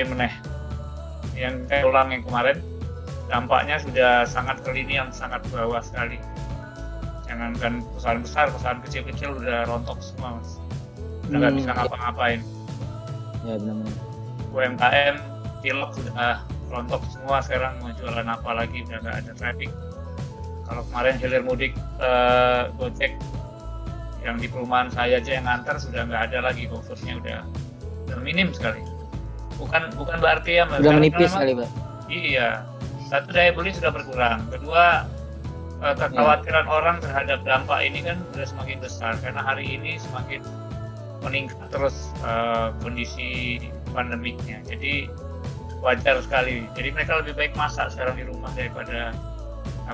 biyen meneh. Yang saya ulang yang kemarin, dampaknya sudah sangat ke lini yang sangat bawah sekali. Jangankan perusahaan besar, perusahaan kecil-kecil udah rontok semua, Mas. Udah nggak bisa ngapa-ngapain. Ya benar-benar. UMKM, Cilok sudah rontok semua sekarang, mau jualan apa lagi, udah nggak ada traffic. Kalau kemarin hilir mudik Gojek yang di perumahan saya aja yang ngantar sudah nggak ada lagi, GoFood-nya udah minim sekali. Bukan berarti ya Sudah menipis kali, Pak. Iya, satu daya beli sudah berkurang. Kedua, kekhawatiran orang terhadap dampak ini kan sudah semakin besar karena hari ini semakin meningkat terus kondisi pandemiknya. Jadi wajar sekali. Jadi mereka lebih baik masak sekarang di rumah daripada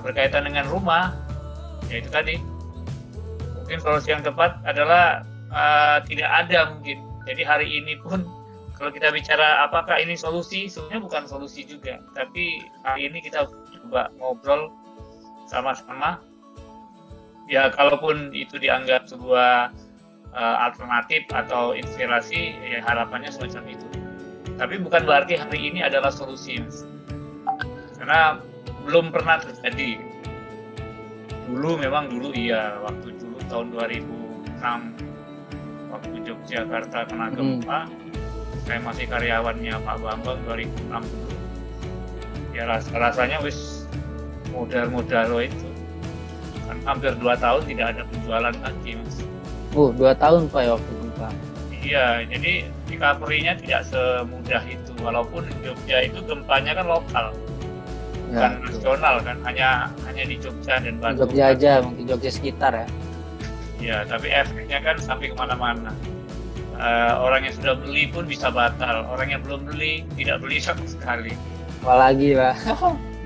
berkaitan dengan rumah. Ya itu tadi. Mungkin solusi yang tepat adalah tidak ada mungkin. Jadi hari ini pun kalau kita bicara apakah ini solusi, sebenarnya bukan solusi juga. Tapi hari ini kita coba ngobrol sama-sama. Ya kalaupun itu dianggap sebuah alternatif atau inspirasi, ya harapannya semacam itu. Tapi bukan berarti hari ini adalah solusi, Mas. Karena belum pernah terjadi. Dulu iya, waktu dulu tahun 2006, waktu Yogyakarta kena gempa, saya masih karyawannya Pak Bambang 2006 dulu. Ya rasanya wis modal itu. Kan hampir 2 tahun tidak ada penjualan lagi, Mas. 2 tahun Pak ya waktu gempa. Iya, jadi recovery-nya tidak semudah itu. Walaupun Jogja itu gempanya kan lokal, bukan nasional kan, hanya di Jogja dan Bandung. Jogja aja, mungkin Jogja sekitar ya. Iya, tapi efeknya kan sampai kemana-mana. Orang yang sudah beli pun bisa batal, orang yang belum beli tidak beli sama sekali. Apalagi Pak.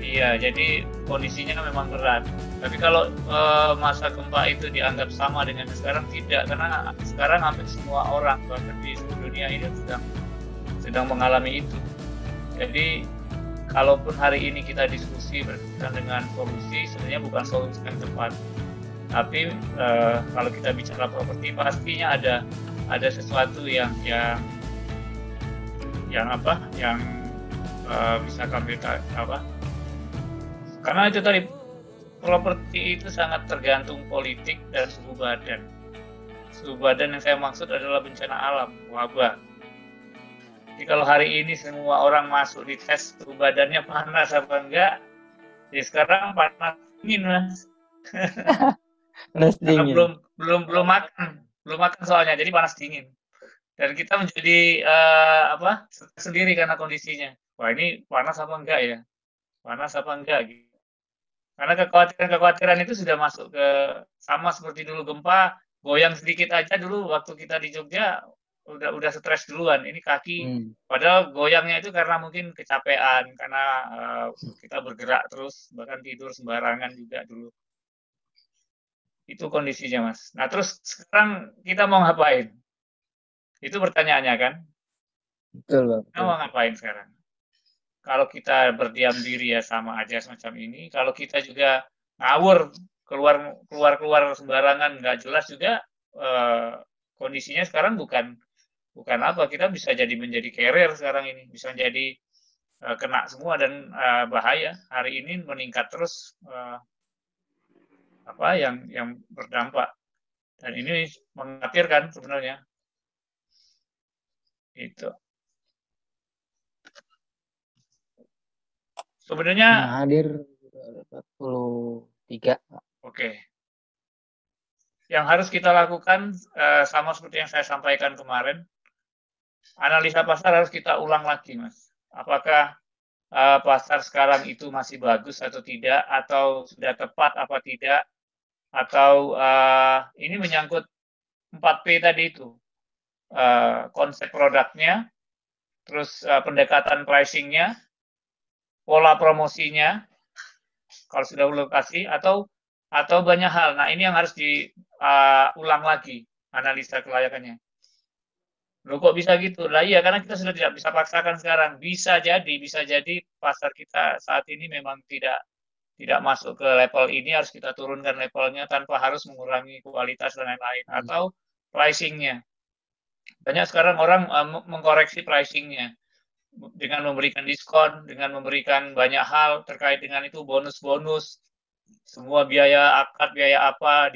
Iya, jadi kondisinya memang berat. Tapi kalau masa gempa itu dianggap sama dengan sekarang, tidak, karena sekarang hampir semua orang bahkan di seluruh dunia ini sedang mengalami itu. Jadi kalaupun hari ini kita diskusi berkaitan dengan solusi, sebenarnya bukan solusi yang tepat. Tapi kalau kita bicara properti, pastinya ada sesuatu yang bisa kami karena itu tadi, properti itu sangat tergantung politik dan suhu badan. Suhu badan yang saya maksud adalah bencana alam, wabah. Jadi kalau hari ini semua orang masuk di tes suhu badannya panas apa enggak, ya sekarang panas dingin, Mas. Panas dingin. Belum makan soalnya, jadi panas dingin. Dan kita menjadi sendiri karena kondisinya. Wah, ini panas apa enggak ya? Panas apa enggak gitu. Karena kekhawatiran itu sudah masuk ke, sama seperti dulu gempa, goyang sedikit aja dulu waktu kita di Jogja udah stres duluan. Ini kaki, padahal goyangnya itu karena mungkin kecapean, karena kita bergerak terus, bahkan tidur sembarangan juga dulu. Itu kondisinya, Mas. Nah, terus sekarang kita mau ngapain? Itu pertanyaannya kan? Betul, Pak. Kita mau ngapain sekarang? Kalau kita berdiam diri ya sama aja semacam ini. Kalau kita juga ngawur, keluar sembarangan, nggak jelas juga, kondisinya sekarang bukan apa, kita bisa menjadi carrier sekarang ini, bisa jadi kena semua dan bahaya. Hari ini meningkat terus yang berdampak, dan ini mengkhawatirkan sebenarnya. Itu sebenarnya hadir 43. Oke. Yang harus kita lakukan sama seperti yang saya sampaikan kemarin, analisa pasar harus kita ulang lagi, Mas. Apakah pasar sekarang itu masih bagus atau tidak, atau sudah tepat apa tidak, atau ini menyangkut 4P tadi itu, konsep produknya, terus pendekatan pricing-nya, pola promosinya, kalau sudah lokasi, atau banyak hal. Nah, ini yang harus diulang lagi, analisa kelayakannya. Loh, kok bisa gitu? Lah iya, karena kita sudah tidak bisa paksakan sekarang. Bisa jadi pasar kita saat ini memang tidak masuk ke level ini, harus kita turunkan levelnya tanpa harus mengurangi kualitas dan lain-lain. Atau pricing-nya. Banyak sekarang orang mengkoreksi pricing-nya. dengan memberikan diskon, dengan memberikan banyak hal terkait dengan itu, bonus-bonus, semua biaya akad, biaya apa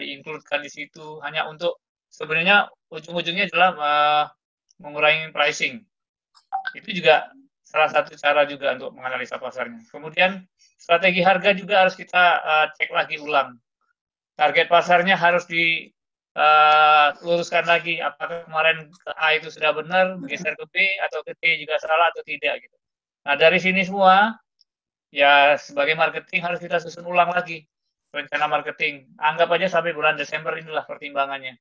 diinkludkan di situ, hanya untuk sebenarnya ujung-ujungnya adalah mengurangi pricing. Itu juga salah satu cara juga untuk menganalisa pasarnya. Kemudian strategi harga juga harus kita cek lagi ulang. Target pasarnya harus diluruskan lagi. Apakah kemarin ke A itu sudah benar, geser ke B, atau ke C juga salah atau tidak gitu. Nah, dari sini semua ya sebagai marketing harus kita susun ulang lagi rencana marketing. Anggap aja sampai bulan Desember inilah pertimbangannya.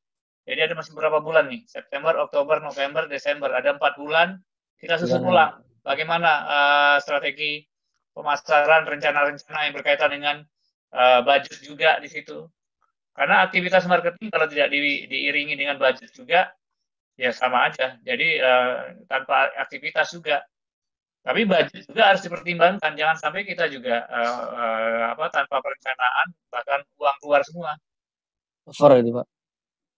Jadi ada masih berapa bulan nih? September, Oktober, November, Desember. Ada 4 bulan. Kita susun ulang bagaimana strategi pemasaran, rencana-rencana yang berkaitan dengan budget juga di situ. Karena aktivitas marketing kalau tidak diiringi dengan budget juga, ya sama aja. Jadi tanpa aktivitas juga. Tapi budget juga harus dipertimbangkan, jangan sampai kita juga tanpa perencanaan bahkan uang keluar semua. Over itu Pak.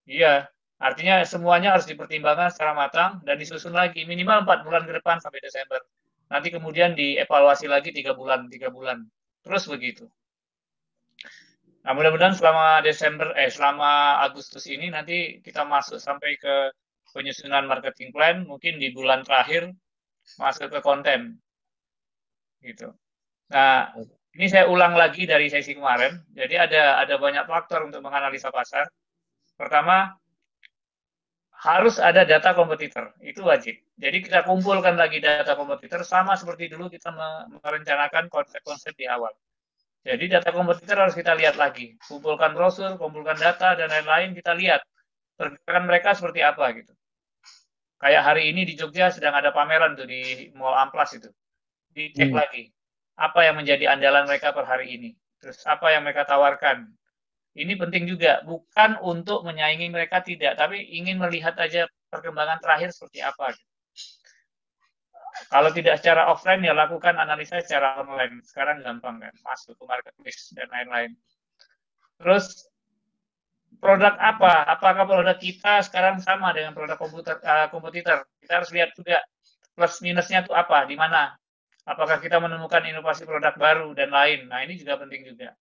Iya, artinya semuanya harus dipertimbangkan secara matang dan disusun lagi minimal 4 bulan ke depan sampai Desember. Nanti kemudian dievaluasi lagi 3 bulan, terus begitu. Nah, mudah-mudahan selama Agustus ini nanti kita masuk sampai ke penyusunan marketing plan, mungkin di bulan terakhir masuk ke konten gitu. Nah, ini saya ulang lagi dari sesi kemarin. Jadi ada banyak faktor untuk menganalisa pasar. Pertama, harus ada data kompetitor, itu wajib. Jadi kita kumpulkan lagi data kompetitor sama seperti dulu kita merencanakan konsep-konsep di awal. Jadi data kompetitor harus kita lihat lagi, kumpulkan brosur, kumpulkan data dan lain-lain, kita lihat pergerakan mereka seperti apa gitu. Kayak hari ini di Jogja sedang ada pameran tuh di Mall Amplas itu. Dicek lagi apa yang menjadi andalan mereka per hari ini. Terus apa yang mereka tawarkan. Ini penting juga, bukan untuk menyaingi mereka tidak, tapi ingin melihat aja perkembangan terakhir seperti apa. Kalau tidak secara offline ya lakukan analisa secara online. Sekarang gampang kan, masuk ke marketplace dan lain-lain. Terus produk apa? Apakah produk kita sekarang sama dengan produk kompetitor? Kita harus lihat juga plus minusnya itu apa, di mana. Apakah kita menemukan inovasi produk baru dan lain. Nah, ini juga penting juga.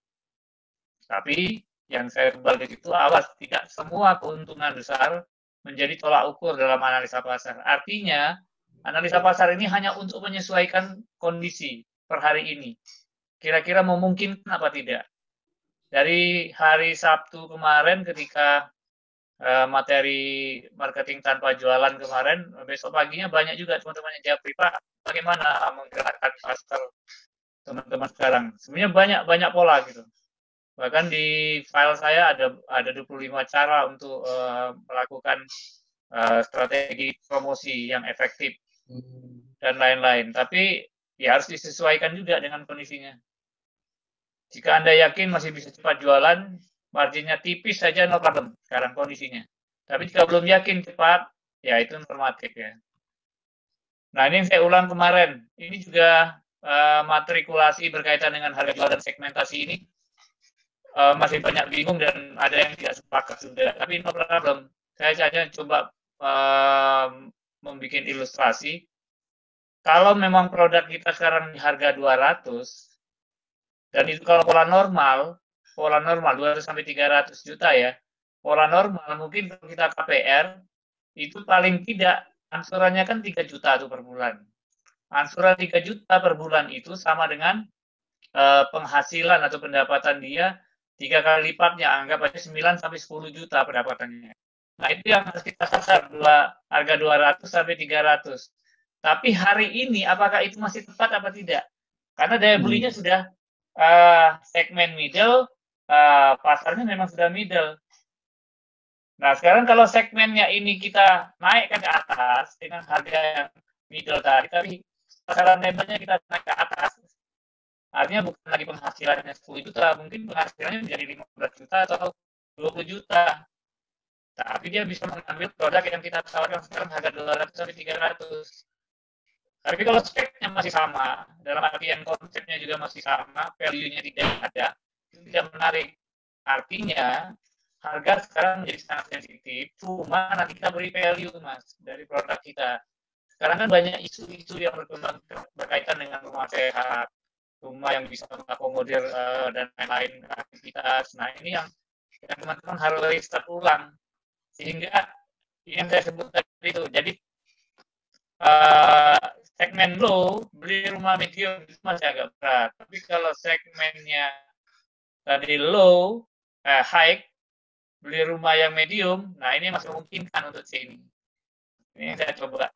Tapi yang saya kembali itu awas, tidak semua keuntungan besar menjadi tolak ukur dalam analisa pasar. Artinya, analisa pasar ini hanya untuk menyesuaikan kondisi per hari ini. Kira-kira memungkinkan apa tidak? Dari hari Sabtu kemarin ketika materi marketing tanpa jualan kemarin, besok paginya banyak juga teman-teman yang jawab, Pak, bagaimana menggerakkan pasar teman-teman sekarang? Sebenarnya banyak pola gitu. Bahkan di file saya ada 25 cara untuk melakukan strategi promosi yang efektif dan lain-lain. Tapi ya harus disesuaikan juga dengan kondisinya. Jika Anda yakin masih bisa cepat jualan, marginnya tipis saja no problem sekarang kondisinya. Tapi jika belum yakin cepat, ya itu normatif ya. Nah, ini yang saya ulang kemarin. Ini juga matrikulasi berkaitan dengan harga jual dan segmentasi ini masih banyak bingung dan ada yang tidak sepakat sudah. Tapi no problem. Saya hanya coba membuat ilustrasi. Kalau memang produk kita sekarang di harga 200, dan itu kalau pola normal 200 sampai 300 juta ya. Pola normal mungkin kalau kita KPR itu paling tidak angsurannya kan 3 juta tuh per bulan. Angsuran 3 juta per bulan itu sama dengan penghasilan atau pendapatan dia 3 kali lipatnya, anggap aja 9 sampai 10 juta pendapatannya. Nah, itu yang harus kita sasar, harga 200 sampai 300. Tapi hari ini apakah itu masih tepat apa tidak? Karena daya belinya sudah segmen middle, pasarnya memang sudah middle. Nah, sekarang kalau segmennya ini kita naikkan ke atas dengan harga yang middle tadi, tapi sasaran tembaknya kita naik ke atas, artinya bukan lagi penghasilannya 10 juta, mungkin penghasilannya menjadi 15 juta atau 20 juta. Tapi dia bisa mengambil produk yang kita tawarkan sekarang harga 200 sampai 300. Tapi kalau speknya masih sama, dalam artian konsepnya juga masih sama, value-nya tidak ada, itu tidak menarik. Artinya, harga sekarang menjadi sangat sensitif, cuma nanti kita beri value, Mas, dari produk kita. Sekarang kan banyak isu-isu yang berkembang berkaitan dengan rumah sehat, rumah yang bisa mengakomodir dan lain-lain aktivitas. Nah ini yang teman-teman harus riset ulang, sehingga yang saya sebut tadi itu. Jadi segmen low beli rumah medium itu masih agak berat. Tapi kalau segmennya tadi low, high beli rumah yang medium, nah ini masih memungkinkan untuk sini. Ini saya coba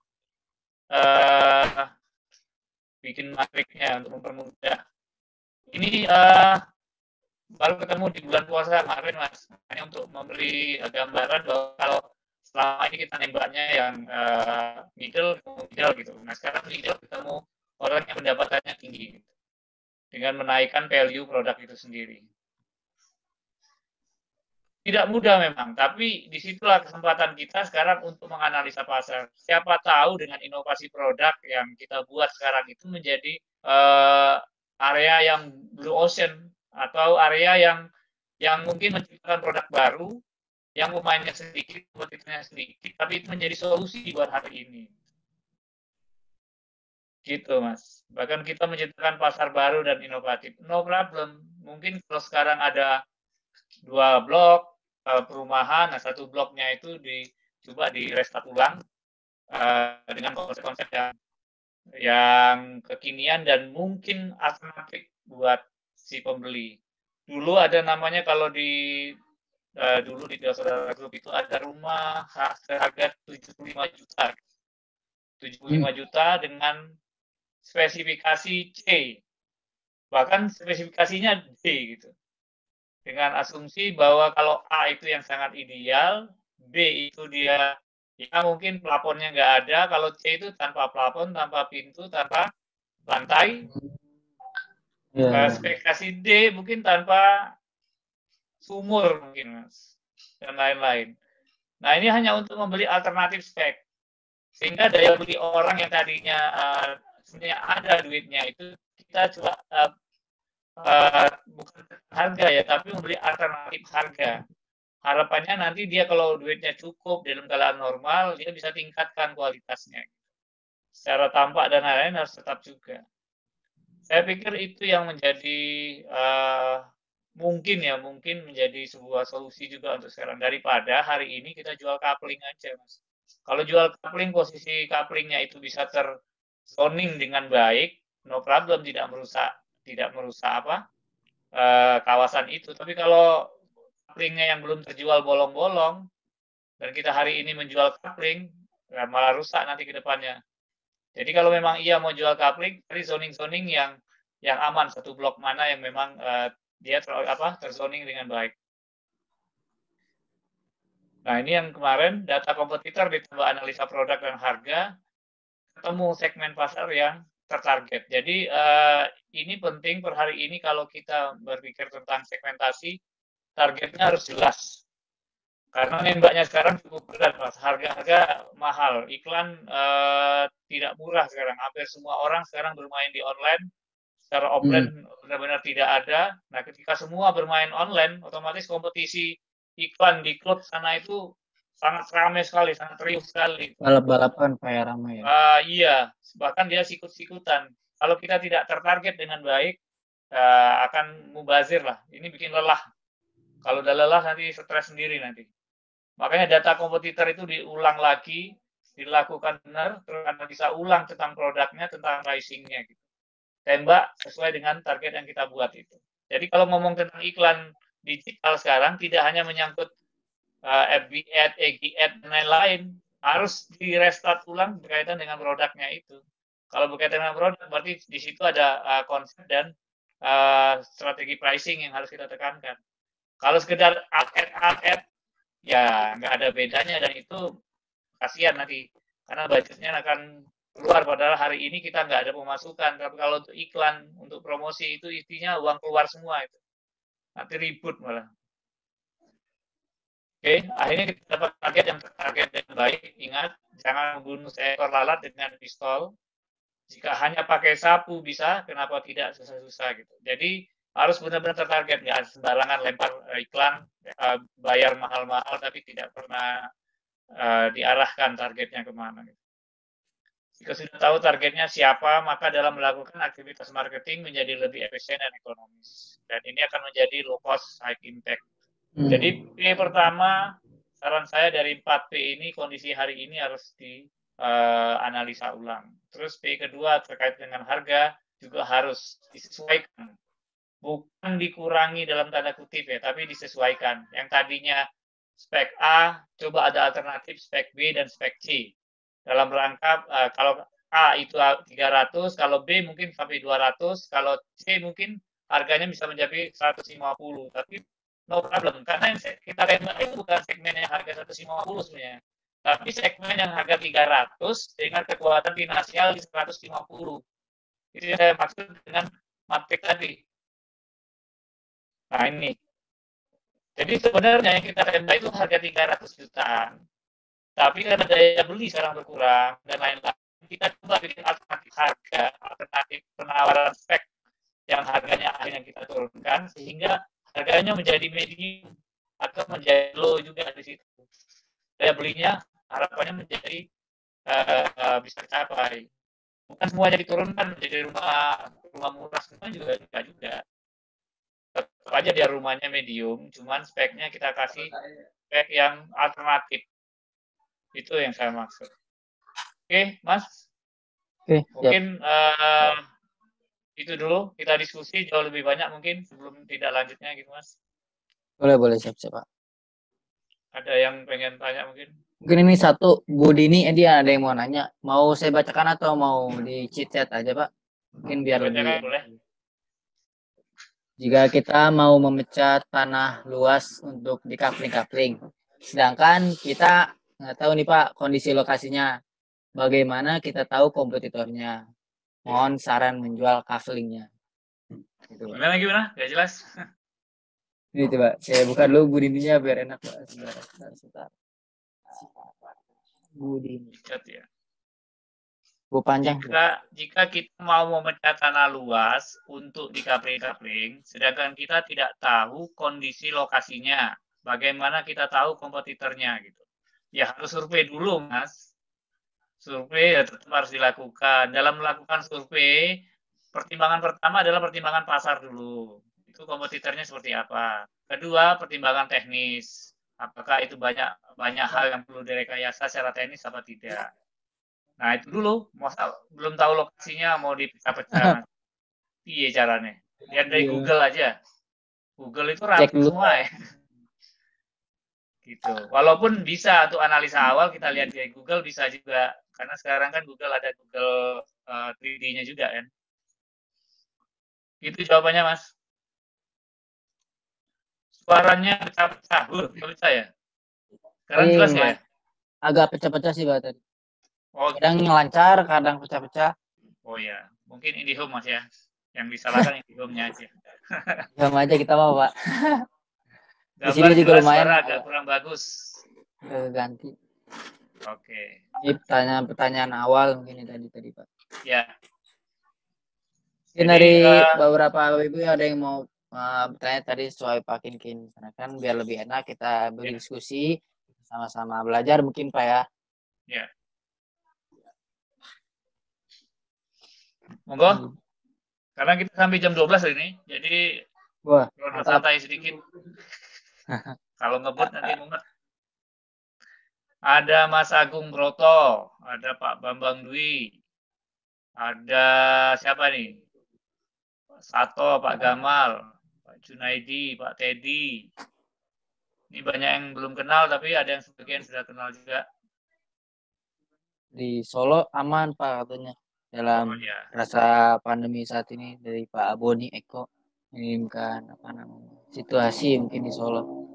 bikin matriknya untuk mempermudah. Ini baru ketemu di bulan puasa kemarin, Mas. Hanya untuk memberi gambaran bahwa kalau selama ini kita nembaknya yang middle gitu. Nah sekarang middle ketemu orang yang pendapatannya tinggi gitu, dengan menaikkan value produk itu sendiri. Tidak mudah memang, tapi disitulah kesempatan kita sekarang untuk menganalisa pasar. Siapa tahu dengan inovasi produk yang kita buat sekarang itu menjadi area yang blue ocean, atau area yang mungkin menciptakan produk baru yang pemainnya sedikit, kompetitornya sedikit, tapi itu menjadi solusi buat hari ini. Gitu, Mas. Bahkan kita menciptakan pasar baru dan inovatif. No problem. Mungkin kalau sekarang ada 2 blok perumahan, nah 1 bloknya itu coba di restart ulang dengan konsep-konsep yang kekinian dan mungkin alternatif buat si pembeli. Dulu ada namanya kalau dulu di Saudara Grup itu ada rumah seharga 75 juta. 75 juta dengan spesifikasi C. Bahkan spesifikasinya D gitu. Dengan asumsi bahwa kalau A itu yang sangat ideal, B itu dia ya mungkin plafonnya nggak ada, kalau C itu tanpa plafon, tanpa pintu, tanpa lantai. Spesifikasi D mungkin tanpa sumur mungkin, Mas, dan lain-lain. Nah ini hanya untuk membeli alternatif spek, sehingga daya beli orang yang tadinya sebenarnya ada duitnya itu kita coba bukan harga ya, tapi membeli alternatif harga. Harapannya nanti dia kalau duitnya cukup dalam keadaan normal, dia bisa tingkatkan kualitasnya. Secara tampak dan lain-lain harus tetap juga. Saya pikir itu yang menjadi mungkin menjadi sebuah solusi juga untuk sekarang, daripada hari ini kita jual coupling aja, Mas. Kalau jual coupling, posisi couplingnya itu bisa terzoning dengan baik, no problem, tidak merusak kawasan itu. Tapi kalau couplingnya yang belum terjual bolong-bolong dan kita hari ini menjual coupling, ya malah rusak nanti ke depannya. Jadi kalau memang iya mau jual coupling, cari zoning-zoning yang aman, satu blok mana yang memang dia terzoning dengan baik. Nah ini yang kemarin data kompetitor ditambah analisa produk dan harga, ketemu segmen pasar yang tertarget. Jadi ini penting per hari ini kalau kita berpikir tentang segmentasi, targetnya harus jelas. Karena nembaknya sekarang cukup berat, Mas. Harga-harga mahal. Iklan tidak murah sekarang. Hampir semua orang sekarang bermain di online. Secara offline benar-benar tidak ada. Nah, ketika semua bermain online, otomatis kompetisi iklan di klub sana itu sangat ramai sekali, sangat riuh sekali. Balap-balapan kayak ramai ya. Iya, bahkan dia sikut-sikutan. Kalau kita tidak tertarget dengan baik, akan mubazir lah. Ini bikin lelah. Kalau udah lelah nanti stres sendiri nanti. Makanya data kompetitor itu diulang lagi, dilakukan benar, terus analisa ulang tentang produknya, tentang pricingnya gitu. Tembak sesuai dengan target yang kita buat itu. Jadi kalau ngomong tentang iklan digital sekarang, tidak hanya menyangkut FB ad, EG ad, dan lain-lain, harus di restart ulang berkaitan dengan produknya itu. Kalau berkaitan dengan produk, berarti di situ ada konsep dan strategi pricing yang harus kita tekankan. Kalau sekedar ad, ya nggak ada bedanya, dan itu kasihan nanti, karena budgetnya akan keluar, padahal hari ini kita nggak ada pemasukan. Tapi kalau untuk iklan, untuk promosi itu intinya uang keluar semua itu. Nanti ribut malah. Oke, akhirnya kita dapat target yang tertarget dengan baik. Ingat, jangan membunuh seekor lalat dengan pistol. Jika hanya pakai sapu bisa, kenapa tidak susah-susah gitu. Jadi harus benar-benar tertarget, nggak sembarangan lempar iklan, bayar mahal-mahal tapi tidak pernah diarahkan targetnya kemana. Gitu. Jika sudah tahu targetnya siapa, maka dalam melakukan aktivitas marketing menjadi lebih efisien dan ekonomis. Dan ini akan menjadi low cost, high impact. Jadi P pertama, saran saya dari 4P ini, kondisi hari ini harus dianalisa ulang. Terus P kedua terkait dengan harga juga harus disesuaikan. Bukan dikurangi dalam tanda kutip ya, tapi disesuaikan. Yang tadinya spek A, coba ada alternatif spek B dan spek C. Dalam rangka kalau A itu 300, kalau B mungkin sampai 200, kalau C mungkin harganya bisa menjadi 150. Tapi no problem, karena yang kita tembak itu bukan segmen yang harga 150 sebenarnya. Tapi segmen yang harga 300 dengan kekuatan finansial di 150. Itu yang saya maksud dengan matik tadi. Nah ini. Jadi sebenarnya yang kita tembak itu harga 300 jutaan. Tapi karena daya beli sekarang berkurang dan lain-lain, kita coba bikin alternatif harga, alternatif penawaran spek yang harganya akhirnya kita turunkan sehingga harganya menjadi medium atau menjadi low juga di situ. Daya belinya harapannya menjadi bisa tercapai. Bukan semuanya diturunkan menjadi rumah murah semua juga tidak juga. Tetap aja dia rumahnya medium, cuman speknya kita kasih spek yang alternatif. Itu yang saya maksud. Oke, Mas. Oke, Mungkin itu dulu kita diskusi jauh lebih banyak mungkin sebelum tidak lanjutnya gitu, Mas. boleh siap Pak. Ada yang pengen tanya mungkin? Mungkin ini satu, Bu Dini, dia ada yang mau nanya. Mau saya bacakan atau mau di chat aja Pak? Mungkin biar lebih. Boleh. Jika kita mau memecah tanah luas untuk di kapling-kapling, sedangkan kita nggak tahu nih Pak kondisi lokasinya, bagaimana kita tahu kompetitornya? Mohon saran menjual kaplingnya. Gitu, Pak. Gimana? Gak jelas. Ini coba saya buka dulu Bu Dininya biar enak Pak. Sebentar. Bu Dini. Ya. Bu panjang. Jika kita mau memecah tanah luas untuk di kapling-kapling, sedangkan kita tidak tahu kondisi lokasinya, bagaimana kita tahu kompetitornya gitu. Ya harus survei dulu, Mas. Survei ya tetap harus dilakukan. Dalam melakukan survei, pertimbangan pertama adalah pertimbangan pasar dulu. Itu kompetitornya seperti apa. Kedua, pertimbangan teknis. Apakah itu banyak hal yang perlu direkayasa secara teknis apa tidak. Nah, itu dulu. Masa belum tahu lokasinya mau dipecah-pecah. Iya caranya. Lihat dari Google aja. Google itu rapi semua ya. Gitu. Walaupun bisa untuk analisa awal kita lihat dari Google bisa juga karena sekarang kan Google ada Google 3D-nya juga kan. Itu jawabannya Mas. Suaranya pecah-pecah. Pecah ya? Sekarang jelas ya? Agak pecah-pecah sih Pak tadi. Oh, kadang gitu. Lancar, kadang pecah-pecah. Oh ya, mungkin IndiHome Mas ya. Yang disalahkan IndiHome-nya aja. Sama aja kita mau Pak. Di sini juga lumayan. Suara agak kurang bagus. Ganti. Oke. Ini pertanyaan awal mungkin tadi Pak. Ya. Mungkin dari beberapa ibu ada yang mau bertanya tadi soal Pak Kinkin. Karena kan biar lebih enak kita berdiskusi sama-sama belajar mungkin Pak ya. Ya. Monggo. Karena kita sampai jam 12 hari ini, jadi santai sedikit. Kalau ngebut nanti mumet. Ada Mas Agung Broto, ada Pak Bambang Dwi, ada siapa nih? Pak Sato, Pak Gamal, Pak Junaidi, Pak Teddy. Ini banyak yang belum kenal, tapi ada yang sebagian sudah kenal juga. Di Solo aman Pak katanya. Dalam rasa pandemi saat ini dari Pak Boni Eko mengirimkan situasi mungkin di Solo.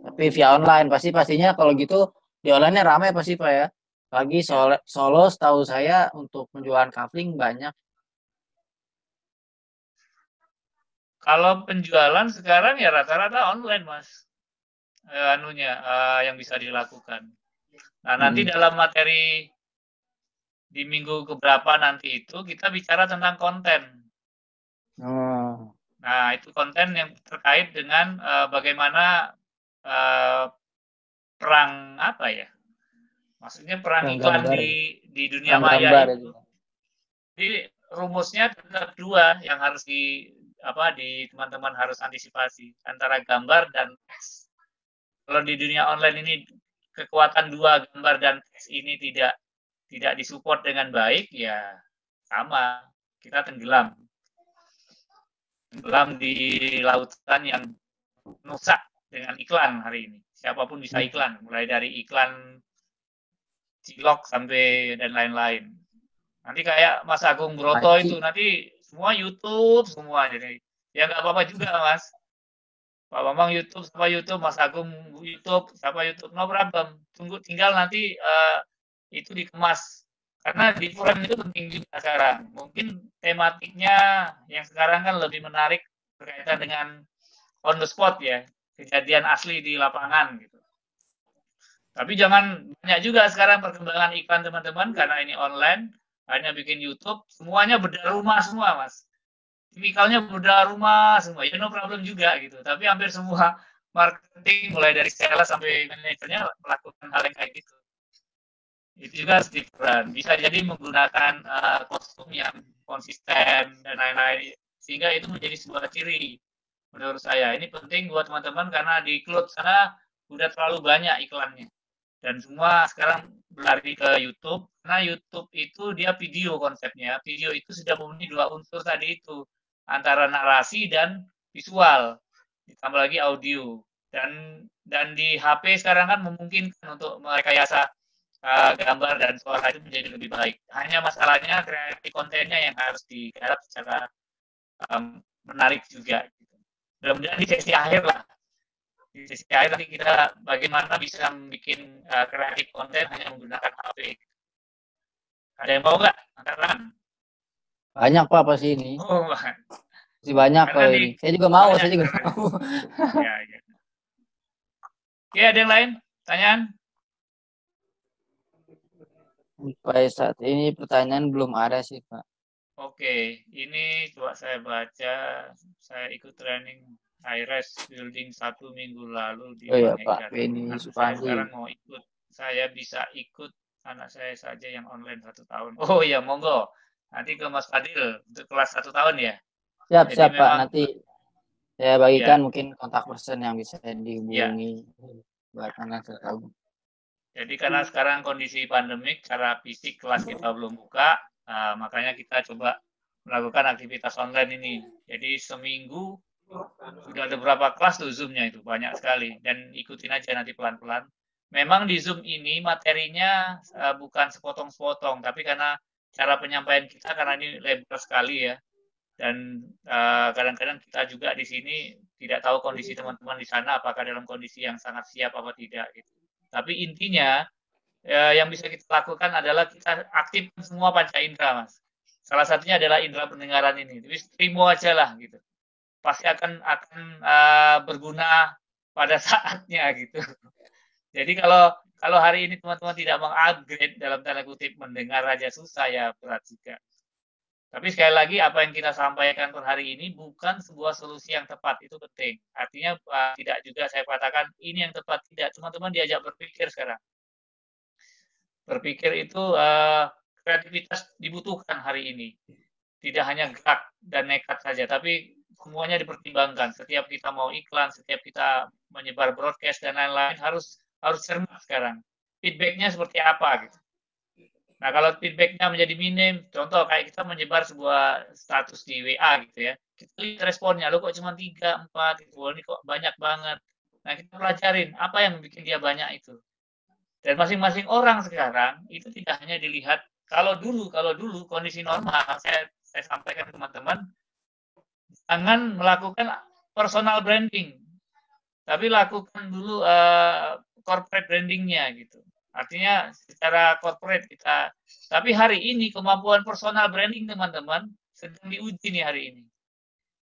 Tapi via online pastinya kalau gitu di online ramai pasti Pak ya. Lagi Solo setahu saya untuk penjualan kapling banyak. Kalau penjualan sekarang ya rata-rata online Mas. Yang bisa dilakukan. Nah nanti dalam materi di minggu keberapa nanti itu kita bicara tentang konten. Nah itu konten yang terkait dengan bagaimana perang apa ya? Maksudnya perang Perang iklan gambar. di dunia Perang maya gambar itu. itu. Jadi rumusnya tetap dua yang harus di teman-teman harus antisipasi antara gambar dan teks. Kalau di dunia online ini kekuatan dua gambar dan teks ini tidak disupport dengan baik, ya sama, kita tenggelam di lautan yang rusak dengan iklan hari ini. Siapapun bisa iklan, mulai dari iklan cilok sampai dan lain-lain. Nanti kayak Mas Agung Broto itu nanti semua YouTube semua, jadi ya nggak apa-apa juga Mas. Pak Bambang YouTube, siapa YouTube, Mas Agung YouTube, siapa YouTube, no problem. Tunggu tinggal nanti itu dikemas. Karena di frame itu penting juga sekarang. Mungkin tematiknya yang sekarang kan lebih menarik berkaitan dengan on the spot ya, kejadian asli di lapangan gitu. Tapi jangan banyak juga sekarang perkembangan iklan teman-teman karena ini online, hanya bikin YouTube, semuanya bedah rumah semua Mas. Tipikalnya bedah rumah semua, ya no problem juga gitu. Tapi hampir semua marketing mulai dari sales sampai manajernya melakukan hal yang kayak gitu. Itu juga harus diperan. Bisa jadi menggunakan kostum yang konsisten dan lain-lain, sehingga itu menjadi sebuah ciri menurut saya. Ini penting buat teman-teman karena di cloud sana udah terlalu banyak iklannya. Dan semua sekarang berlari ke YouTube, karena YouTube itu dia video konsepnya. Video itu sudah memenuhi dua unsur tadi itu, antara narasi dan visual, ditambah lagi audio. Dan di HP sekarang kan memungkinkan untuk merekayasa gambar dan suara itu menjadi lebih baik. Hanya masalahnya kreatif kontennya yang harus digarap secara menarik juga. Mudah-mudahan di sesi akhir lah. Di sesi akhir nanti kita bagaimana bisa bikin kreatif konten hanya menggunakan HP. Ada yang mau nggak? Angkat. Banyak Pak pasti ini. Oh, masih banyak Pak ini. Saya juga mau, saya juga mau. Ya, ya. Oke, ada yang lain? Pertanyaan? Sampai saat ini pertanyaan belum ada sih Pak. Oke, ini coba saya baca. Saya ikut training high-res building 1 minggu lalu di iya, Bang Pak. Ini saya sekarang mau ikut. Saya bisa ikut anak saya saja yang online 1 tahun. Oh iya, monggo. Nanti ke Mas Fadil untuk kelas 1 tahun ya. Siap, siap Pak. Nanti saya bagikan mungkin kontak person yang bisa dihubungi buat anak saya tahu. Jadi karena sekarang kondisi pandemik, secara fisik kelas kita belum buka, makanya kita coba melakukan aktivitas online ini. Jadi seminggu sudah ada berapa kelas tuh Zoom-nya itu, banyak sekali. Dan ikutin aja nanti pelan-pelan. Memang di Zoom ini materinya bukan sepotong-sepotong, tapi karena cara penyampaian kita karena ini lebar sekali ya. Dan kadang-kadang kita juga di sini tidak tahu kondisi teman-teman di sana, apakah dalam kondisi yang sangat siap apa tidak gitu. Tapi intinya yang bisa kita lakukan adalah kita aktifkan semua panca indera, Mas. Salah satunya adalah indera pendengaran ini. Jadi terima aja lah gitu. Pasti akan berguna pada saatnya gitu. Jadi kalau hari ini teman-teman tidak mengupgrade dalam tanda kutip mendengar aja susah ya berat juga. Tapi sekali lagi apa yang kita sampaikan per hari ini bukan sebuah solusi yang tepat, itu penting. Artinya tidak juga saya katakan ini yang tepat, tidak. Teman-teman diajak berpikir sekarang. Berpikir itu kreativitas dibutuhkan hari ini. Tidak hanya gerak dan nekat saja, tapi semuanya dipertimbangkan. Setiap kita mau iklan, setiap kita menyebar broadcast dan lain-lain harus cermat sekarang. Feedbacknya seperti apa gitu. Nah, kalau feedbacknya menjadi minim, contoh kayak kita menyebar sebuah status di WA gitu ya, kita lihat responnya, lo kok cuma 3, 4, gitu, ini kok banyak banget. Nah, kita pelajarin apa yang bikin dia banyak itu. Dan masing-masing orang sekarang itu tidak hanya dilihat, kalau dulu kondisi normal, saya sampaikan teman-teman, jangan melakukan personal branding, tapi lakukan dulu corporate brandingnya gitu. Artinya secara corporate kita, tapi hari ini kemampuan personal branding teman-teman sedang diuji nih hari ini.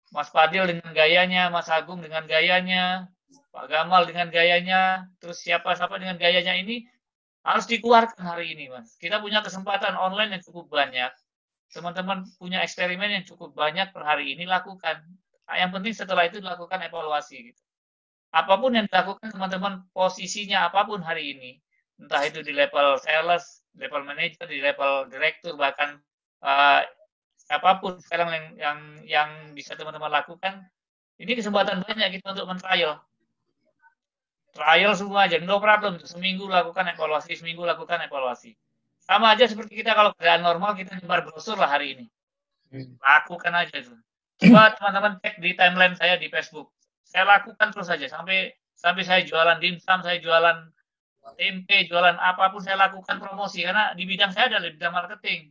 Mas Fadil dengan gayanya, Mas Agung dengan gayanya, Pak Gamal dengan gayanya, terus siapa-siapa dengan gayanya ini harus dikeluarkan hari ini, Mas. Kita punya kesempatan online yang cukup banyak. Teman-teman punya eksperimen yang cukup banyak per hari ini, lakukan. Yang penting setelah itu dilakukan evaluasi gitu. Apapun yang dilakukan teman-teman, posisinya apapun hari ini, entah itu di level sales, level manager, di level direktur, bahkan siapapun sekarang yang bisa teman-teman lakukan. Ini kesempatan banyak kita untuk men-trial. Trial semua aja, no problem. Seminggu lakukan evaluasi, seminggu lakukan evaluasi. Sama aja seperti kita kalau keadaan normal, kita nyebar brosur lah hari ini. Lakukan aja itu. Coba teman-teman cek di timeline saya di Facebook. Saya lakukan terus saja sampai saya jualan dimsum, saya jualan tempe, jualan apapun saya lakukan promosi karena di bidang saya adalah di bidang marketing.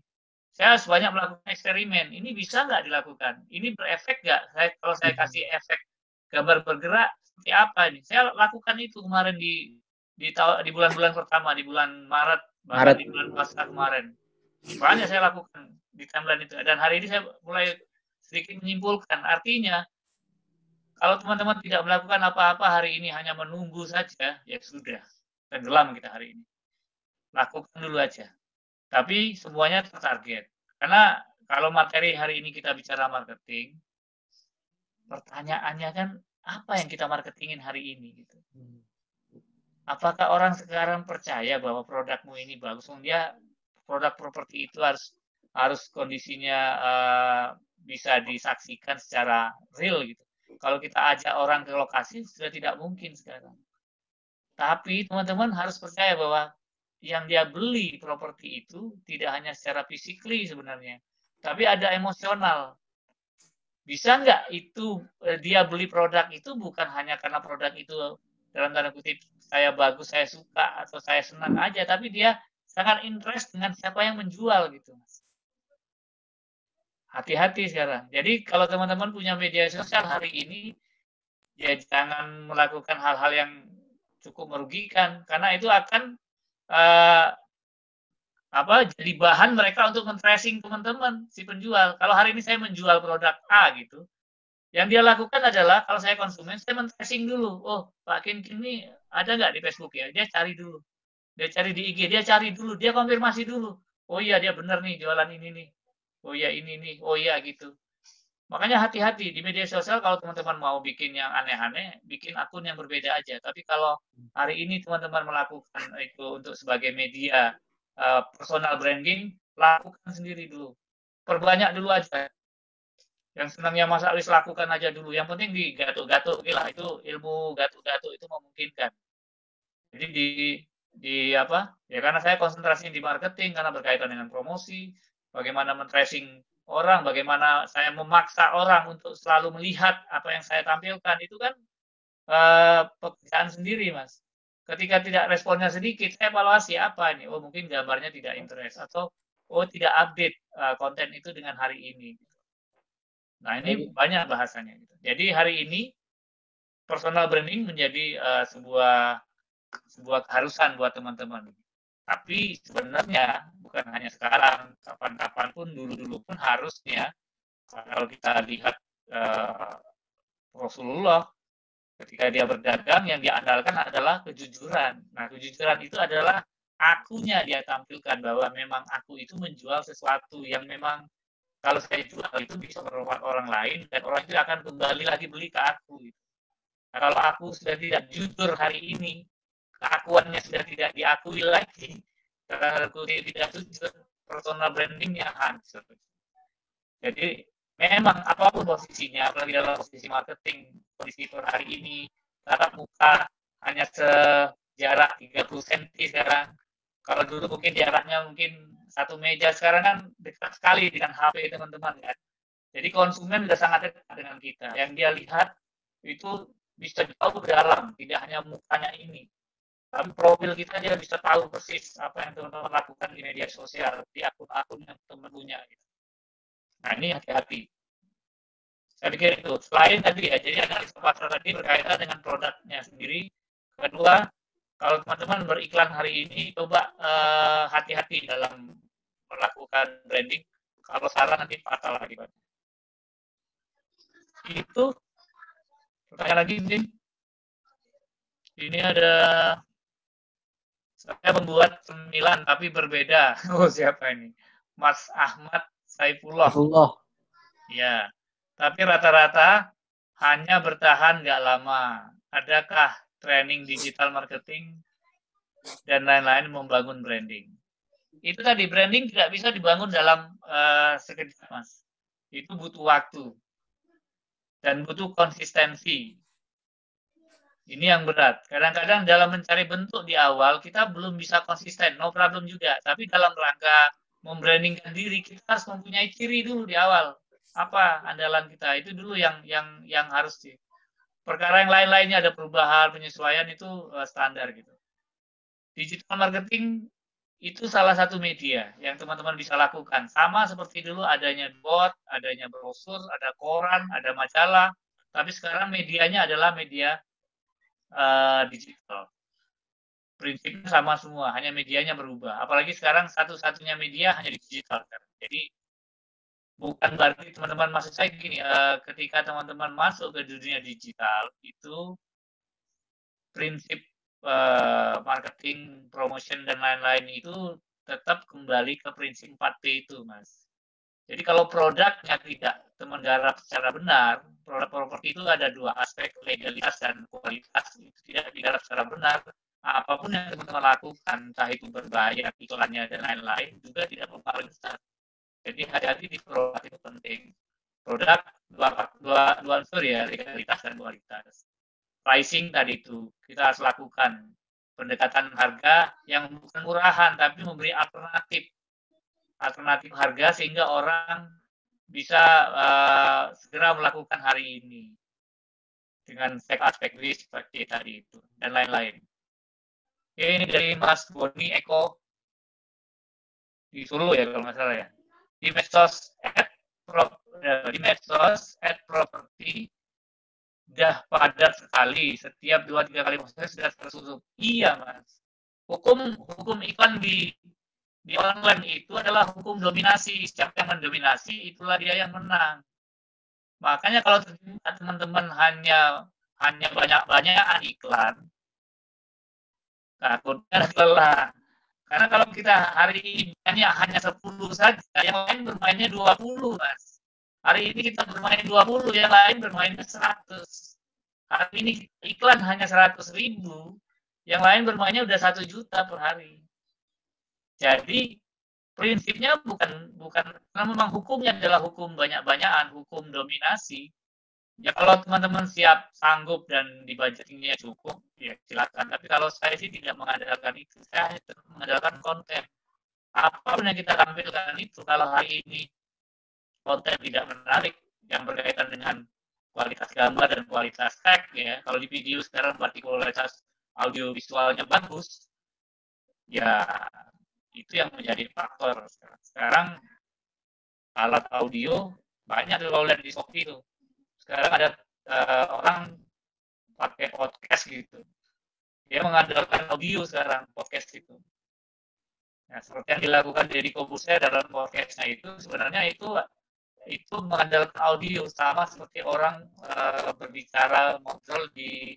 Saya banyak melakukan eksperimen. Ini bisa nggak dilakukan? Ini berefek nggak? Kalau saya kasih efek gambar bergerak seperti apa ini? Saya lakukan itu kemarin di bulan-bulan pertama, di bulan Maret, bahkan di bulan puasa kemarin. Banyak saya lakukan di timeline itu. Dan hari ini saya mulai sedikit menyimpulkan. Artinya, kalau teman-teman tidak melakukan apa-apa hari ini, hanya menunggu saja, ya sudah. Tenggelam kita hari ini. Lakukan dulu aja. Tapi semuanya tertarget. Karena kalau materi hari ini kita bicara marketing, pertanyaannya kan, apa yang kita marketingin hari ini? Gitu. Apakah orang sekarang percaya bahwa produkmu ini bagus? Dia produk properti itu harus kondisinya bisa disaksikan secara real gitu. Kalau kita ajak orang ke lokasi sudah tidak mungkin sekarang. Tapi teman-teman harus percaya bahwa yang dia beli properti itu tidak hanya secara physically sebenarnya, tapi ada emosional. Bisa nggak itu dia beli produk itu bukan hanya karena produk itu dalam tanda kutip saya bagus, saya suka atau saya senang aja, tapi dia sangat interest dengan siapa yang menjual gitu. Hati-hati sekarang. Jadi kalau teman-teman punya media sosial hari ini, ya jangan melakukan hal-hal yang cukup merugikan karena itu akan jadi bahan mereka untuk men-tracing teman-teman si penjual. Kalau hari ini saya menjual produk A gitu, yang dia lakukan adalah kalau saya konsumen, saya men-tracing dulu. Oh, Pak Kinkin ini ada nggak di Facebook ya? Dia cari dulu. Dia cari di IG, dia cari dulu, dia konfirmasi dulu. Oh iya dia benar nih jualan ini nih. Oh iya ini nih, oh iya gitu. Makanya hati-hati di media sosial kalau teman-teman mau bikin yang aneh-aneh, bikin akun yang berbeda aja. Tapi kalau hari ini teman-teman melakukan itu untuk sebagai media personal branding, lakukan sendiri dulu. Perbanyak dulu aja. Yang senangnya Mas Awis lakukan aja dulu. Yang penting di gatuk-gatuk, gila itu ilmu gatuk-gatuk itu memungkinkan. Jadi di apa? Ya karena saya konsentrasi di marketing karena berkaitan dengan promosi, bagaimana men-tracing orang, bagaimana saya memaksa orang untuk selalu melihat apa yang saya tampilkan itu kan pekerjaan sendiri, Mas. Ketika tidak responnya sedikit, saya evaluasi apa ini? Oh, mungkin gambarnya tidak interest atau oh tidak update konten itu dengan hari ini. Nah, ini banyak bahasanya. Jadi hari ini personal branding menjadi sebuah keharusan buat teman-teman. Tapi sebenarnya bukan hanya sekarang, kapan-kapan pun, dulu-dulu pun harusnya kalau kita lihat Rasulullah ketika dia berdagang yang dia andalkan adalah kejujuran. Nah, kejujuran itu adalah akunya dia tampilkan bahwa memang aku itu menjual sesuatu yang memang kalau saya jual itu bisa bermanfaat orang lain dan orang itu akan kembali lagi beli ke aku. Nah, kalau aku sudah tidak jujur hari ini, keakuannya sudah tidak diakui lagi, karena aku tidak jujur, personal brandingnya hancur. Jadi memang apapun posisinya, apalagi dalam posisi marketing, kondisi per hari ini, tatap muka hanya sejarak 30 cm sekarang. Kalau dulu mungkin jaraknya mungkin satu meja, sekarang kan dekat sekali dengan HP teman-teman kan. Jadi konsumen sudah sangat dekat dengan kita. Yang dia lihat itu bisa jauh dalam, tidak hanya mukanya ini. Tapi profil kita dia bisa tahu persis apa yang teman-teman lakukan di media sosial, di akun-akun yang teman punya. Gitu. Nah ini hati-hati. Saya pikir itu. Selain tadi ya, jadi analisa pasar tadi berkaitan dengan produknya sendiri. Kedua, kalau teman-teman beriklan hari ini, coba hati-hati dalam melakukan branding. Kalau salah nanti fatal lagi. Itu pertanyaan lagi, Din. Ini ada saya membuat 9 tapi berbeda. Oh siapa ini? Mas Ahmad Saifullah. Ya, tapi rata-rata hanya bertahan nggak lama. Adakah training digital marketing dan lain-lain membangun branding. Itu tadi, branding tidak bisa dibangun dalam sekejap, Mas. Itu butuh waktu dan butuh konsistensi. Ini yang berat. Kadang-kadang dalam mencari bentuk di awal kita belum bisa konsisten, no problem juga. Tapi dalam rangka membrandingkan diri kita harus mempunyai ciri dulu di awal. Apa andalan kita? Itu dulu yang harus di. Perkara yang lain-lainnya ada perubahan, penyesuaian itu standar gitu. Digital marketing itu salah satu media yang teman-teman bisa lakukan. Sama seperti dulu adanya bot, adanya brosur, ada koran, ada majalah. Tapi sekarang medianya adalah media digital. Prinsipnya sama semua, hanya medianya berubah. Apalagi sekarang satu-satunya media hanya digital. Jadi bukan berarti teman-teman, maksud saya gini, ketika teman-teman masuk ke dunia digital itu prinsip marketing, promotion, dan lain-lain itu tetap kembali ke prinsip 4P itu, Mas. Jadi kalau produknya tidak menggarap secara benar, produk properti itu ada dua aspek, legalitas dan kualitas. Itu tidak digarap secara benar, apapun yang teman-teman lakukan, entah itu berbayar, iklannya, dan lain-lain, juga tidak berpengaruh besar. Jadi hati-hati di produk itu penting. Produk dua unsur ya, legalitas dan kualitas. Pricing tadi itu kita harus lakukan pendekatan harga yang bukan murahan tapi memberi alternatif harga sehingga orang bisa segera melakukan hari ini dengan aspek risk seperti tadi itu dan lain-lain. Ini dari Mas Boni Eko di Solo ya kalau nggak salah ya. Di medsos @property udah padat sekali, setiap 2-3 kali proses sudah tersusup. Iya, Mas. Hukum iklan di online itu adalah hukum dominasi. Siapa yang mendominasi, itulah dia yang menang. Makanya kalau teman-teman hanya banyak-banyakan iklan, takutnya lelah. Karena kalau kita hari ini hanya 10 saja, yang lain bermainnya 20, Mas. Hari ini kita bermain 20, yang lain bermainnya 100. Hari ini iklan hanya 100.000, yang lain bermainnya udah 1 juta per hari. Jadi prinsipnya bukan karena memang hukumnya adalah hukum banyak-banyakan, hukum dominasi. Ya kalau teman-teman siap, sanggup dan di budgetingnya cukup, ya silakan. Tapi kalau saya sih tidak mengandalkan itu, saya mengandalkan konten. Apapun yang kita tampilkan itu, kalau hari ini konten tidak menarik yang berkaitan dengan kualitas gambar dan kualitas teks ya, kalau di video sekarang berarti kualitas audio visualnya bagus, ya itu yang menjadi faktor. Sekarang alat audio banyak tuh kalau lihat di Shopee itu. Sekarang ada orang pakai podcast gitu, dia mengandalkan audio sekarang podcast itu. Nah, seperti yang dilakukan Deddy Corbuzier dalam podcastnya itu sebenarnya itu mengandalkan audio, sama seperti orang berbicara ngobrol di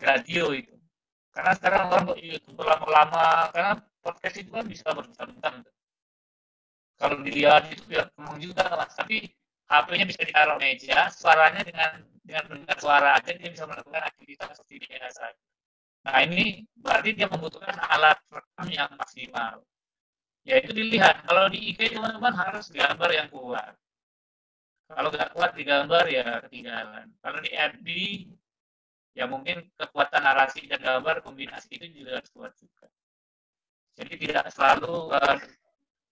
radio itu. Karena sekarang orang YouTube lama-lama, karena podcast itu kan bisa berjam-jam. Kalau dilihat itu ya ngomong juga, Mas. Tapi HP-nya bisa ditaruh meja, suaranya dengan mendengar suara aja dia bisa melakukan aktivitas seperti biasa. Nah ini berarti dia membutuhkan alat rekam yang maksimal. Ya itu dilihat. Kalau di IG teman-teman harus gambar yang kuat. Kalau nggak kuat di gambar ya ketinggalan. Kalau di FB ya mungkin kekuatan narasi dan gambar kombinasi itu juga harus kuat juga. Jadi tidak selalu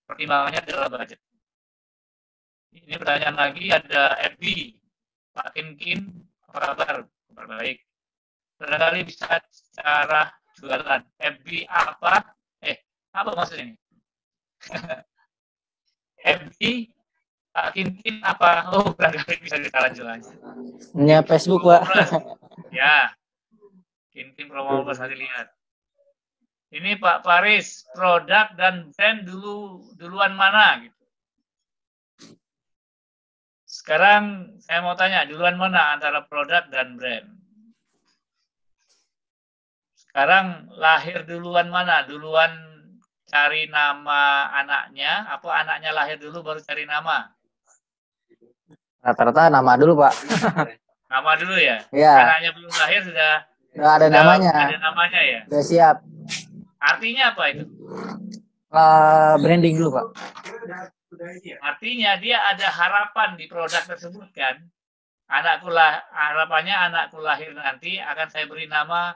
pertimbangannya adalah budget. Ini pertanyaan lagi ada FB, Pak Kinkin, apa kabar? Kabar baik. Barangkali bisa cara jualan FB apa? Apa maksudnya ini? FB Pak Kinkin apa? Oh, barangkali bisa cara jualannya. Ini Facebook, Pak. Ya, Kinkin promo plus nanti lihat. Ini Pak Faris, produk dan brand duluan mana gitu. Sekarang saya mau tanya, duluan mana antara produk dan brand? Sekarang lahir duluan mana? Duluan cari nama anaknya, apa anaknya lahir dulu baru cari nama? Rata-rata nama dulu, Pak. Nama dulu ya? Iya. Anaknya belum lahir sudah ada namanya. Ada namanya ya? Sudah siap. Artinya apa itu? Branding dulu, Pak. Artinya dia ada harapan di produk tersebut kan. Harapannya anakku lahir nanti akan saya beri nama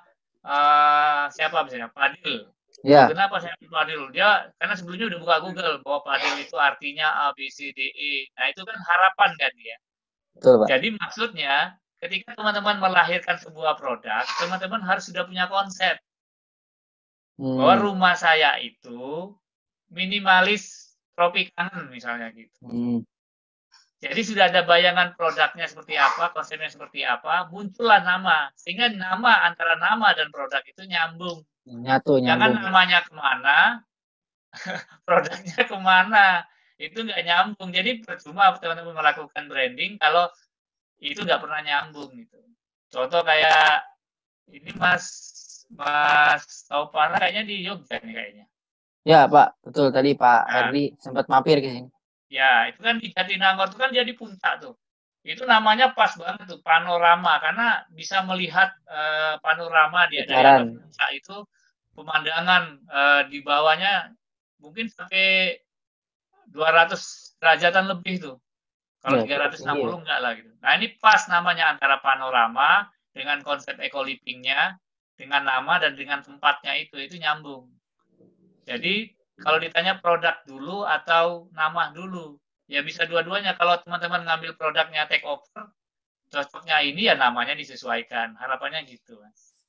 siapa misalnya Fadil. Ya. Kenapa saya Fadil? Dia karena sebelumnya udah buka Google bahwa Fadil itu artinya A B C D E. Nah, itu kan harapan kan dia. Betul, Pak. Jadi maksudnya ketika teman-teman melahirkan sebuah produk, teman-teman harus sudah punya konsep bahwa rumah saya itu minimalis tropikanan misalnya gitu. Jadi sudah ada bayangan produknya seperti apa, konsepnya seperti apa, muncullah nama. Sehingga nama antara nama dan produk itu nyambung. Nyambung. Jangan namanya kemana, produknya kemana. Itu nggak nyambung. Jadi percuma teman-teman melakukan branding kalau itu nggak pernah nyambung. Gitu. Contoh kayak ini Mas Taufana kayaknya di Yogyakarta nih kayaknya. Ya Pak, betul tadi Pak Herdi sempat mampir ke sini. Ya, itu kan di Jatinangor itu kan dia di puncak tuh. Itu namanya pas banget tuh, panorama. Karena bisa melihat panorama dia dari atas puncak itu, pemandangan di bawahnya mungkin sampai 200 derajatan lebih tuh. Kalau 360 enggak lah gitu. Nah ini pas namanya antara panorama dengan konsep eco-living-nya, dengan nama dan dengan tempatnya itu nyambung. Jadi kalau ditanya produk dulu atau nama dulu, ya bisa dua-duanya. Kalau teman-teman ngambil produknya take over, cocoknya ini ya namanya disesuaikan. Harapannya gitu, Mas.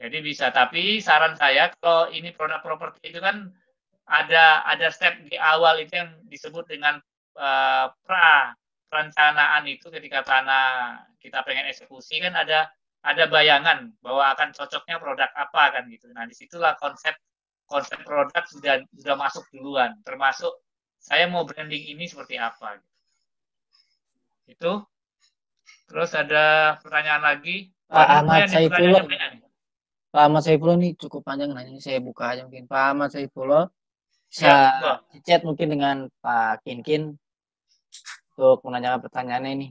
Jadi bisa. Tapi saran saya kalau ini produk properti itu kan ada step di awal itu yang disebut dengan perencanaan itu ketika tanah kita pengen eksekusi kan ada bayangan bahwa akan cocoknya produk apa kan gitu. Nah disitulah konsep produk sudah masuk duluan, termasuk saya mau branding ini seperti apa. Itu. Terus ada pertanyaan lagi. Pak Ahmad Saifullah. Pak Ahmad Saifullah ini cukup panjang nanya, saya buka aja mungkin. Pak Ahmad Saifullah bisa chat mungkin dengan Pak Kinkin untuk menanyakan pertanyaannya ini.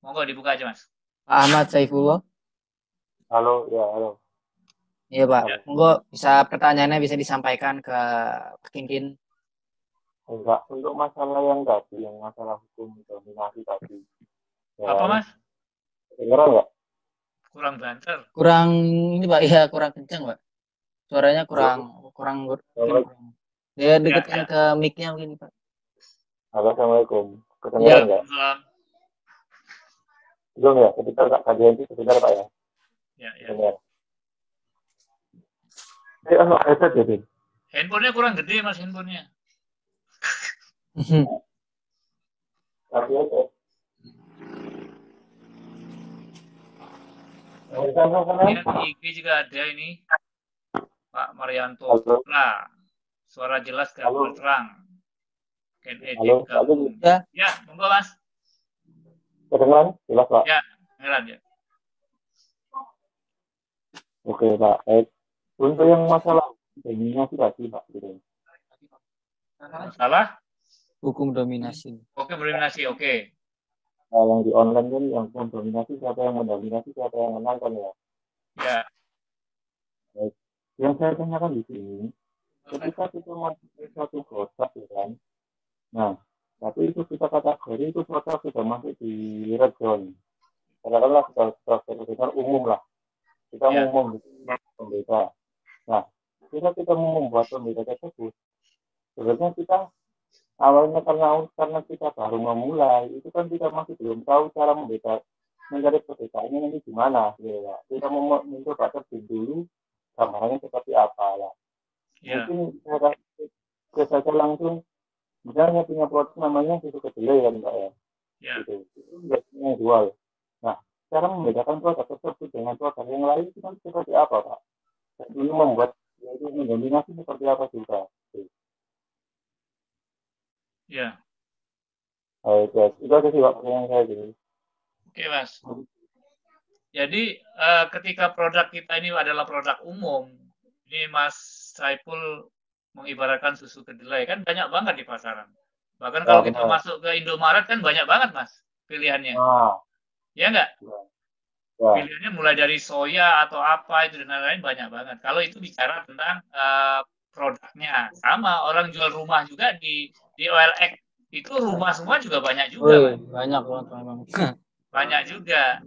Monggo dibuka aja Mas. Pak Ahmad Saifullah. Halo, ya halo. Iya Pak, monggo bisa pertanyaannya bisa disampaikan ke Kinkin. Enggak, untuk masalah yang tadi, yang masalah hukum dominasi tadi. Ya, apa Mas? Dengeran nggak? Kurang banter. Kurang ini Pak, ya kurang kencang Pak. Suaranya kurang. Ya dekatkan ke mic-nya mungkin Pak. Halo, Assalamualaikum. Kedengeran nggak? Belum ya, sebentar Kak kajian itu sebentar Pak ya. Ya. Headset jadi. Handphonenya kurang gede Mas handphonenya. Tapi headset. Ini di IG juga ada ini Pak Marianto Putra. Suara jelas gabung terang. Halo, ya, monggo Mas. Kedengeran? Jelas Pak? Ya, kedengeran ya. Oke Pak, baik. Untuk yang masalah dominasi tadi Pak, gitu. Masalah? Hukum dominasi. Oke, dominasi, oke. Nah, yang di online kan yang mendominasi siapa yang mendominasi siapa yang menang kan ya. Ya. Baik. Yang saya tanyakan di sini, ketika kita masuk ke satu kotak ya kan, nah tapi itu kita kategori itu kotak sudah masuk di red zone. Katakanlah sudah umum lah. Kita umum pembeda. Nah, kita mau membuat pembeda tersebut, sebenarnya kita awalnya karena kita baru memulai, itu kan kita masih belum tahu cara mencari perbedaannya nanti gimana, ya. Kita mau mencoba terjun dulu, gambarannya seperti apa lah. Mungkin saya saja langsung, misalnya punya produk namanya susu kedelai kan Mbak ya. Gitu. Itu yang jual. Nah, cara membedakan produk tersebut dengan produk yang lain itu kan seperti apa Pak? Dan ini membuat itu mendominasi seperti apa juga. Ya. Itu aja sih Pak pertanyaan saya gitu. Oke Mas. Jadi ketika produk kita ini adalah produk umum, ini Mas Saiful mengibaratkan susu kedelai kan banyak banget di pasaran. Bahkan kalau kita masuk ke Indomaret kan banyak banget Mas pilihannya. Ya enggak? Ya. Pilihannya mulai dari soya atau apa itu dan lain-lain banyak banget. Kalau itu bicara tentang produknya, sama orang jual rumah juga di OLX itu rumah semua juga banyak juga, Wih, Mas. banyak banget memang. Banyak juga.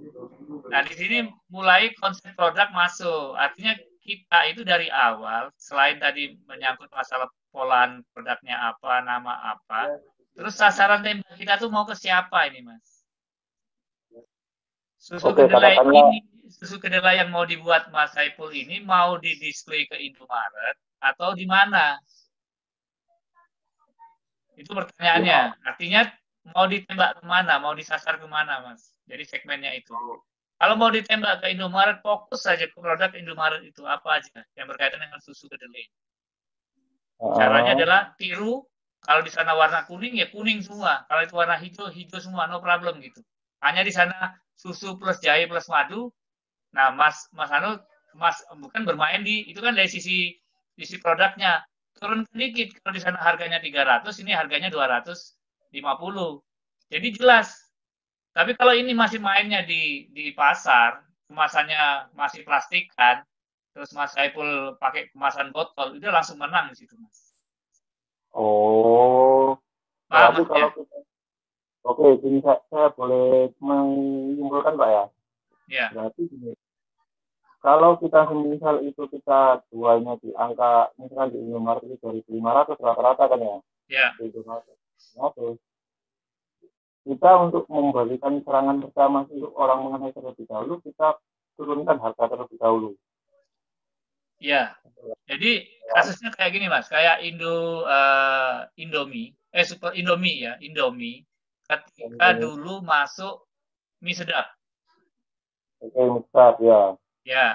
Nah, di sini mulai konsep produk masuk. Artinya kita itu dari awal, selain tadi menyangkut masalah polaan produknya apa, nama apa, terus sasaran tembak kita tuh mau ke siapa ini, Mas? Susu Oke, kedelai katakanlah ini, susu kedelai yang mau dibuat Mas Saiful ini mau didisplay ke Indomaret atau di mana? Itu pertanyaannya. ya, Artinya mau ditembak kemana, mau disasar kemana, Mas? Jadi segmennya itu. Kalau mau ditembak ke Indomaret, fokus saja ke produk Indomaret itu apa aja yang berkaitan dengan susu kedelai. Caranya adalah tiru. Kalau di sana warna kuning ya kuning semua. Kalau itu warna hijau hijau semua, no problem gitu. Hanya di sana susu plus jahe plus madu. Nah, Mas Anu, Mas bukan bermain di itu kan dari sisi produknya turun sedikit. Kalau di sana harganya 300, ini harganya 250. Jadi jelas. Tapi kalau ini masih mainnya di pasar, kemasannya masih plastikan, terus Mas Saiful pakai kemasan botol, itu langsung menang di situ, Mas. oh, Paham berarti kalau maksudnya? kita, oke, ini saya boleh menyimpulkan Pak ya. Ya, Berarti gini, kalau kita misal itu kita jualnya di angka, misalkan di Indomaret itu 2.500 rata-rata kan ya, ya, 2.500. Kita untuk memberikan serangan pertama untuk orang mengenai terlebih dahulu, kita turunkan harga terlebih dahulu. ya. Jadi kasusnya kayak gini, Mas, kayak Indomie, Super Indomie ya, Indomie ketika Oke, dulu masuk mie sedap. Mustad ya. Ya,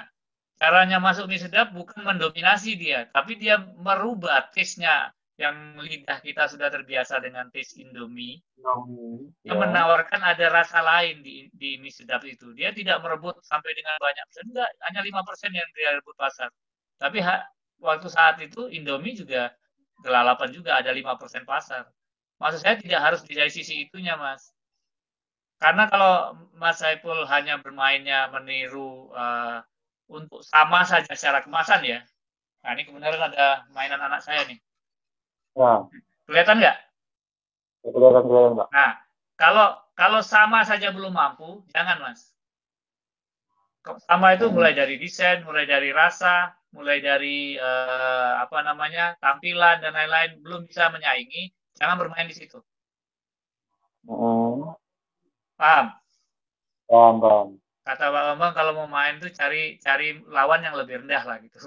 caranya masuk mie sedap bukan mendominasi dia, tapi dia merubah taste-nya yang lidah kita sudah terbiasa dengan taste Indomie. Dia Ya. menawarkan ada rasa lain di mie sedap itu. Dia tidak merebut sampai dengan banyak persen, enggak, hanya 5% yang dia rebut pasar. Tapi waktu saat itu Indomie juga kelalapan juga ada 5% pasar. Maksud saya tidak harus dari sisi itunya, Mas. Karena kalau Mas Saiful hanya bermainnya meniru untuk sama saja secara kemasan ya. Nah, ini kebenaran ada mainan anak saya nih. Ya, Kelihatan nggak? kelihatan Pak. Nah, kalau sama saja belum mampu, jangan Mas. Sama itu mulai dari desain, mulai dari rasa, mulai dari apa namanya tampilan dan lain-lain belum bisa menyaingi, jangan bermain di situ. Paham? Paham, paham. Kata Pak Bambang kalau mau main tuh cari lawan yang lebih rendah lah gitu.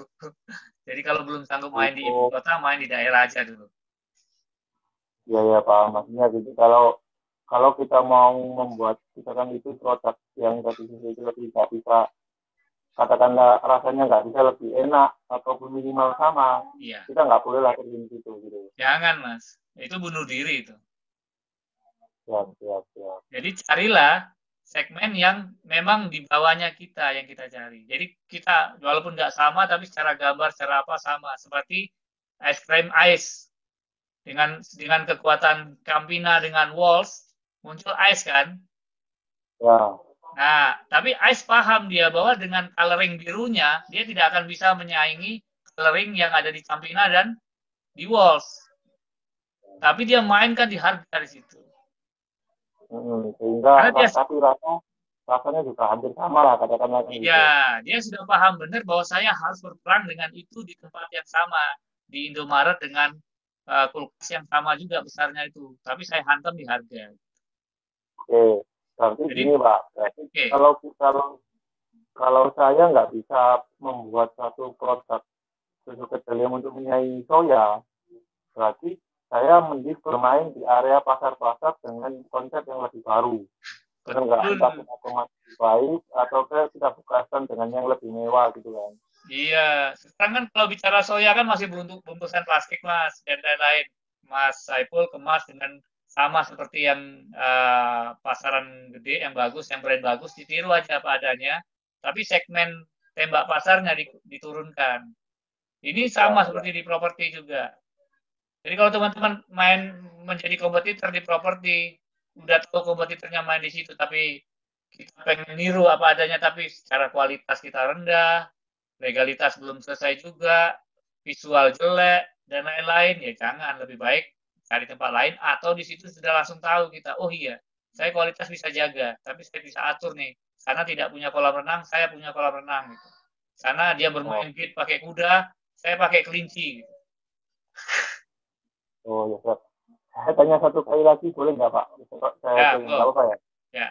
Jadi kalau belum sanggup main di ibu Oh, kota, main di daerah aja dulu. iya ya paham. Maksudnya jadi kalau kita mau membuat kita kan itu produk yang tadi itu lebih nggak bisa katakanlah rasanya nggak bisa lebih enak ataupun minimal sama, Iya. kita nggak boleh lah terjun situ gitu. Jangan Mas, itu bunuh diri itu. Siap, siap, siap. Jadi carilah segmen yang memang di bawahnya kita yang kita cari. Jadi kita walaupun nggak sama tapi secara gambar, secara apa sama. Seperti es krim ice dengan kekuatan Campina dengan Walls muncul ice kan. Ya. Nah, tapi Ice paham dia bahwa dengan coloring birunya, dia tidak akan bisa menyaingi coloring yang ada di Campina dan di Walls. Tapi dia mainkan di harga di situ. Sehingga Karena dia tapi rasanya juga hampir sama lah katakanlah gitu. iya, dia sudah paham benar bahwa saya harus berperang dengan itu di tempat yang sama di Indomaret dengan kulkas yang sama juga besarnya itu. Tapi saya hantam di harga. Oke, berarti Jadi, gini Pak. Berarti okay. kalau saya nggak bisa membuat satu produk susu kedelai untuk menyaingi soya, berarti saya mending bermain di area pasar-pasar dengan konsep yang lebih baru. Enggak entah kita otomatis baik atau kita bukakan dengan yang lebih mewah gitu kan. Iya, sekarang kan kalau bicara soya kan masih bungkusan plastik Mas dan lain-lain. Mas Saiful kemas dengan sama seperti yang pasaran gede yang bagus, yang brand bagus ditiru aja apa adanya. Tapi segmen tembak pasarnya diturunkan. Ini sama seperti di properti juga. Jadi kalau teman-teman main menjadi kompetitor di properti, udah tahu kompetitornya main di situ, tapi kita pengen niru apa adanya tapi secara kualitas kita rendah, legalitas belum selesai juga, visual jelek dan lain-lain, ya jangan, lebih baik cari tempat lain atau di situ sudah langsung tahu kita, oh iya, saya kualitas bisa jaga, tapi saya bisa atur nih, karena tidak punya kolam renang, saya punya kolam renang gitu. Karena dia bermain git pakai kuda, saya pakai kelinci gitu. Oh ya, Pak. Saya tanya satu kali lagi boleh nggak Pak? Saya Ya, nggak apa-apa ya? Ya.